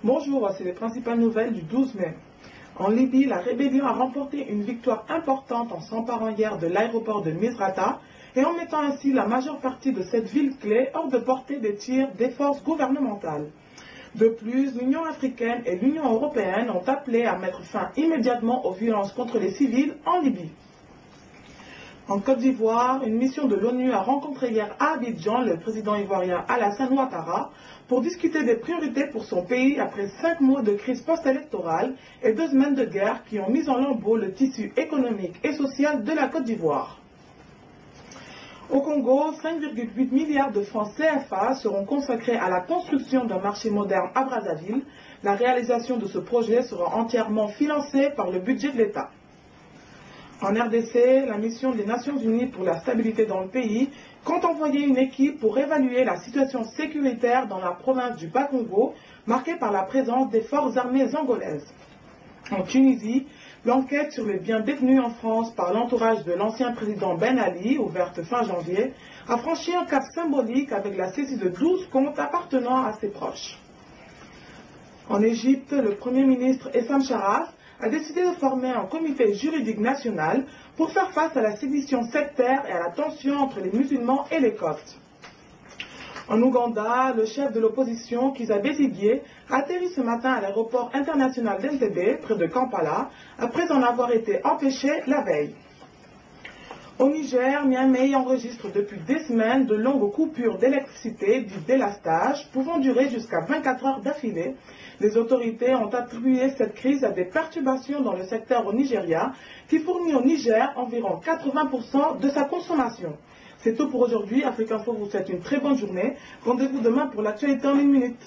Bonjour, voici les principales nouvelles du 12 mai. En Libye, la rébellion a remporté une victoire importante en s'emparant hier de l'aéroport de Misrata et en mettant ainsi la majeure partie de cette ville clé hors de portée des tirs des forces gouvernementales. De plus, l'Union africaine et l'Union européenne ont appelé à mettre fin immédiatement aux violences contre les civils en Libye. En Côte d'Ivoire, une mission de l'ONU a rencontré hier à Abidjan le président ivoirien Alassane Ouattara pour discuter des priorités pour son pays après 5 mois de crise post-électorale et 2 semaines de guerre qui ont mis en lambeaux le tissu économique et social de la Côte d'Ivoire. Au Congo, 5,8 milliards de francs CFA seront consacrés à la construction d'un marché moderne à Brazzaville. La réalisation de ce projet sera entièrement financée par le budget de l'État. En RDC, la mission des Nations Unies pour la stabilité dans le pays compte envoyer une équipe pour évaluer la situation sécuritaire dans la province du Bas-Congo, marquée par la présence des forces armées angolaises. En Tunisie, l'enquête sur les biens détenus en France par l'entourage de l'ancien président Ben Ali, ouverte fin janvier, a franchi un cap symbolique avec la saisie de 12 comptes appartenant à ses proches. En Égypte, le Premier ministre Essam Charaf a décidé de former un comité juridique national pour faire face à la sédition sectaire et à la tension entre les musulmans et les coptes. En Ouganda, le chef de l'opposition, Kizza Besigye, a atterri ce matin à l'aéroport international d'Entebbe, près de Kampala, après en avoir été empêché la veille. Au Niger, Niamey enregistre depuis des semaines de longues coupures d'électricité, du délastage, pouvant durer jusqu'à 24 heures d'affilée. Les autorités ont attribué cette crise à des perturbations dans le secteur au Nigeria, qui fournit au Niger environ 80% de sa consommation. C'est tout pour aujourd'hui. Afrique Info vous souhaite une très bonne journée. Rendez-vous demain pour l'actualité en 1 minute.